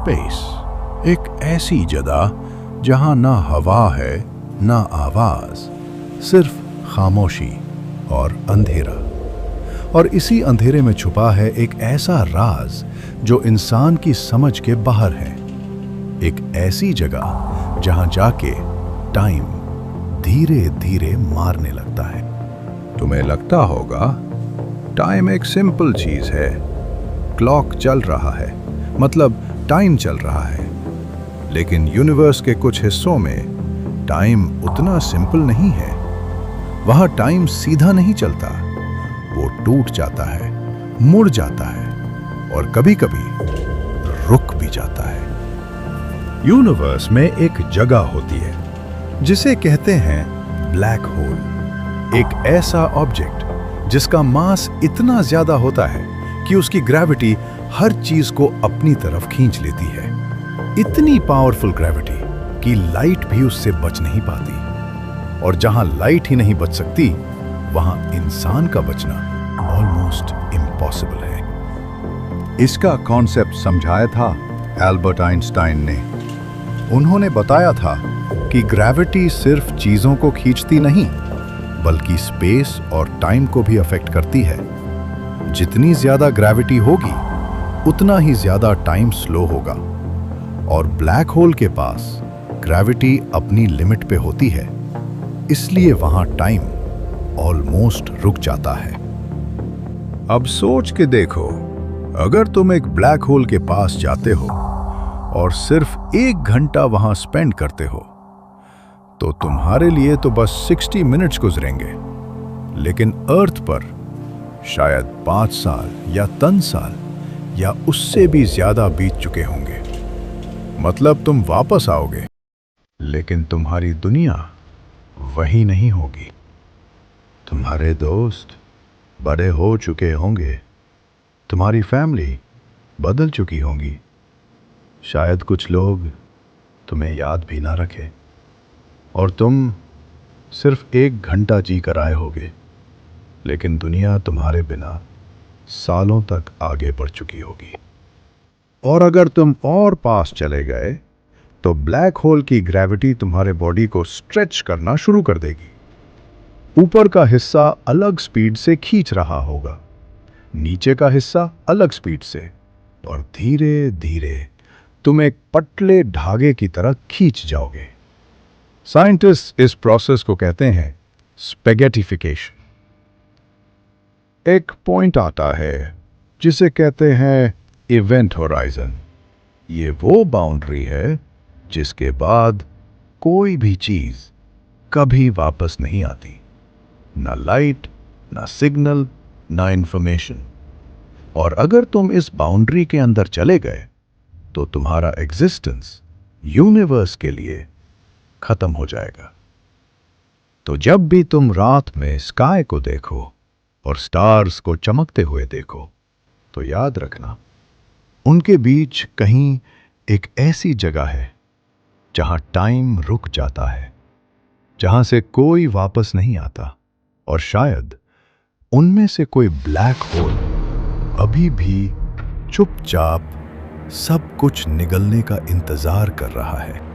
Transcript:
Space, एक ऐसी जगह जहां ना हवा है ना आवाज, सिर्फ खामोशी और अंधेरा। और इसी अंधेरे में छुपा है एक ऐसा राज जो इंसान की समझ के बाहर है। एक ऐसी जगह जहां जाके टाइम धीरे धीरे मारने लगता है। तुम्हें लगता होगा टाइम एक सिंपल चीज है, क्लॉक चल रहा है मतलब टाइम चल रहा है। लेकिन यूनिवर्स के कुछ हिस्सों में टाइम उतना सिंपल नहीं है। वहां टाइम सीधा नहीं चलता, वो टूट जाता है, मुड़ जाता है और कभी-कभी रुक भी जाता है। यूनिवर्स में एक जगह होती है जिसे कहते हैं ब्लैक होल। एक ऐसा ऑब्जेक्ट जिसका मास इतना ज्यादा होता है कि उसकी ग्रेविटी हर चीज को अपनी तरफ खींच लेती है। इतनी पावरफुल ग्रेविटी कि लाइट भी उससे बच नहीं पाती। और जहां लाइट ही नहीं बच सकती, वहां इंसान का बचना ऑलमोस्ट इम्पॉसिबल है। इसका कॉन्सेप्ट समझाया था एल्बर्ट आइंस्टाइन ने। उन्होंने बताया था कि ग्रेविटी सिर्फ चीजों को खींचती नहीं, बल्कि स्पेस और टाइम को भी अफेक्ट करती है। जितनी ज्यादा ग्रेविटी होगी, उतना ही ज्यादा टाइम स्लो होगा। और ब्लैक होल के पास ग्रेविटी अपनी लिमिट पे होती है, इसलिए वहां टाइम ऑलमोस्ट रुक जाता है। अब सोच के देखो, अगर तुम एक ब्लैक होल के पास जाते हो और सिर्फ 1 घंटा वहां स्पेंड करते हो, तो तुम्हारे लिए तो बस 60 मिनट्स गुजरेंगे। लेकिन अर्थ पर शायद 5 साल या 3 साल या उससे भी ज्यादा बीत चुके होंगे। मतलब तुम वापस आओगे, लेकिन तुम्हारी दुनिया वही नहीं होगी। तुम्हारे दोस्त बड़े हो चुके होंगे, तुम्हारी फैमिली बदल चुकी होंगी, शायद कुछ लोग तुम्हें याद भी ना रखे, और तुम सिर्फ 1 घंटा जी कर आए होगे, लेकिन दुनिया तुम्हारे बिना सालों तक आगे बढ़ चुकी होगी। और अगर तुम और पास चले गए, तो ब्लैक होल की ग्रेविटी तुम्हारे बॉडी को स्ट्रेच करना शुरू कर देगी। ऊपर का हिस्सा अलग स्पीड से खींच रहा होगा, नीचे का हिस्सा अलग स्पीड से, और धीरे धीरे तुम एक पतले धागे की तरह खींच जाओगे। साइंटिस्ट इस प्रोसेस को कहते हैं स्पेगेटिफिकेशन। एक पॉइंट आता है जिसे कहते हैं इवेंट होराइजन। ये वो बाउंड्री है जिसके बाद कोई भी चीज कभी वापस नहीं आती, ना लाइट, ना सिग्नल, ना इंफॉर्मेशन। और अगर तुम इस बाउंड्री के अंदर चले गए, तो तुम्हारा एग्जिस्टेंस यूनिवर्स के लिए खत्म हो जाएगा। तो जब भी तुम रात में स्काई को देखो और स्टार्स को चमकते हुए देखो, तो याद रखना, उनके बीच कहीं एक ऐसी जगह है जहां टाइम रुक जाता है, जहां से कोई वापस नहीं आता। और शायद उनमें से कोई ब्लैक होल अभी भी चुपचाप सब कुछ निगलने का इंतजार कर रहा है।